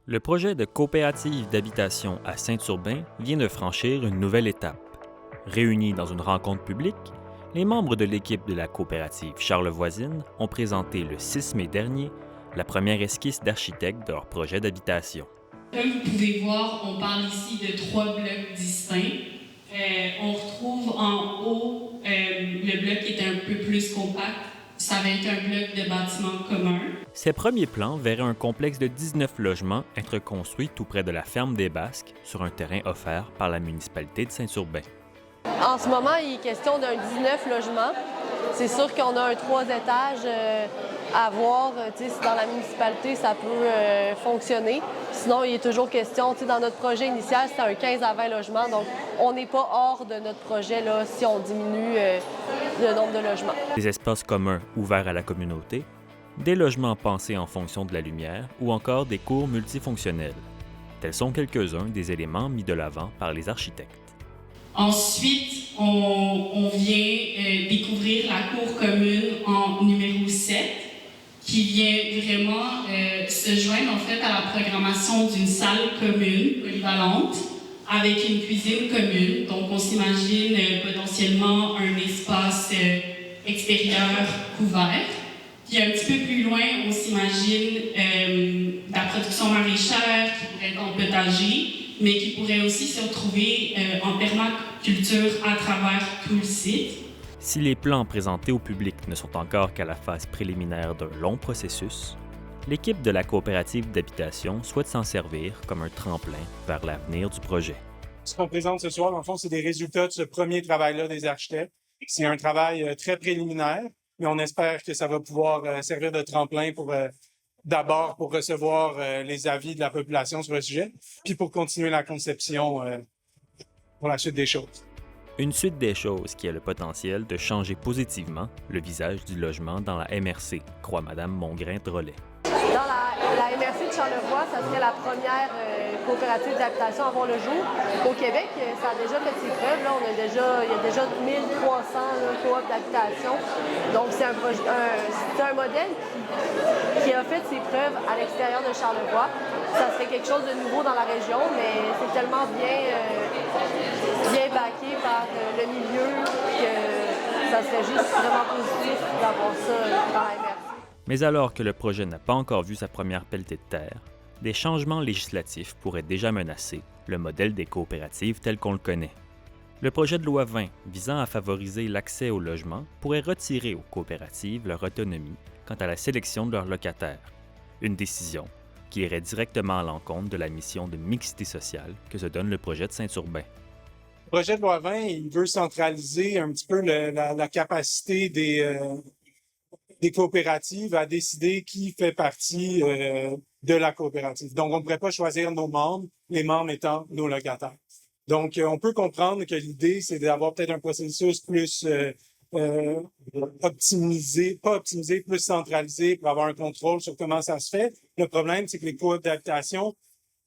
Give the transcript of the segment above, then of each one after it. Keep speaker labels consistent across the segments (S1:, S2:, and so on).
S1: Le projet de coopérative d'habitation à Saint-Urbain vient de franchir une nouvelle étape. Réunis dans une rencontre publique, les membres de l'équipe de la coopérative Charlevoisine ont présenté le 6 mai dernier la première esquisse d'architecte de leur projet d'habitation.
S2: Comme vous pouvez voir, on parle ici de 3 blocs distincts. On retrouve en haut le bloc qui est un peu plus compact. Ça va être un bloc de bâtiments communs.
S1: Ces premiers plans verraient un complexe de 19 logements être construit tout près de la ferme des Basques sur un terrain offert par la municipalité de Saint-Urbain.
S3: En ce moment, il est question d'un 19 logements. C'est sûr qu'on a un 3 étages à voir si dans la municipalité ça peut fonctionner. Sinon, il est toujours question, dans notre projet initial, c'était un 15 à 20 logements. Donc, on n'est pas hors de notre projet là, si on diminue le nombre de logements.
S1: Des espaces communs ouverts à la communauté, des logements pensés en fonction de la lumière ou encore des cours multifonctionnels. Tels sont quelques-uns des éléments mis de l'avant par les architectes.
S2: Ensuite, on vient découvrir la cour commune en numéro 7, qui vient vraiment se joindre en fait à la programmation d'une salle commune polyvalente avec une cuisine commune. Donc, on s'imagine potentiellement un espace extérieur couvert. Puis un petit peu plus loin, on s'imagine la production maraîchère qui pourrait être en potager, mais qui pourrait aussi se retrouver en permaculture à travers tout le site.
S1: Si les plans présentés au public ne sont encore qu'à la phase préliminaire d'un long processus, l'équipe de la coopérative d'habitation souhaite s'en servir comme un tremplin vers l'avenir du projet.
S4: Ce qu'on présente ce soir, dans le fond, c'est des résultats de ce premier travail-là des architectes. C'est un travail très préliminaire, mais on espère que ça va pouvoir servir de tremplin d'abord pour recevoir les avis de la population sur le sujet, puis pour continuer la conception pour la suite des choses.
S1: Une suite des choses qui a le potentiel de changer positivement le visage du logement dans la MRC, croit Mme Mongrain-Drolet.
S3: Dans la MRC de Charlevoix, ça serait la première coopérative d'habitation à voir le jour. Au Québec, ça a déjà fait ses preuves. Là, il y a déjà 1300 coop d'habitation. Donc, c'est un modèle qui a fait ses preuves à l'extérieur de Charlevoix. Ça serait quelque chose de nouveau dans la région, mais c'est tellement bien backé par le milieu que ça serait juste vraiment positif d'avoir ça dans la MRC.
S1: Mais alors que le projet n'a pas encore vu sa première pelletée de terre, des changements législatifs pourraient déjà menacer le modèle des coopératives tel qu'on le connaît. Le projet de loi 20 visant à favoriser l'accès au logement pourrait retirer aux coopératives leur autonomie quant à la sélection de leurs locataires, une décision qui irait directement à l'encontre de la mission de mixité sociale que se donne le projet de Saint-Urbain.
S4: Le projet de loi 20, il veut centraliser un petit peu la capacité des coopératives à décider qui fait partie de la coopérative. Donc, on ne pourrait pas choisir nos membres, les membres étant nos locataires. Donc, on peut comprendre que l'idée, c'est d'avoir peut-être un processus plus plus centralisé pour avoir un contrôle sur comment ça se fait. Le problème, c'est que les coops d'habitation,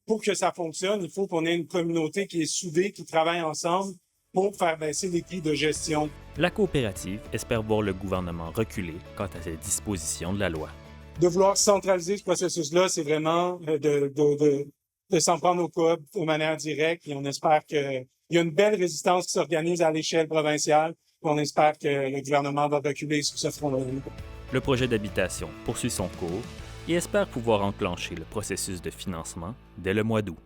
S4: pour que ça fonctionne, il faut qu'on ait une communauté qui est soudée, qui travaille ensemble pour faire baisser les prix de gestion.
S1: La coopérative espère voir le gouvernement reculer quant à cette disposition de la loi.
S4: De vouloir centraliser ce processus-là, c'est vraiment de s'en prendre aux coops de manière directe. Et on espère qu'il y a une belle résistance qui s'organise à l'échelle provinciale. On espère que le gouvernement va reculer sur ce front-là.
S1: Le projet d'habitation poursuit son cours et espère pouvoir enclencher le processus de financement dès le mois d'août.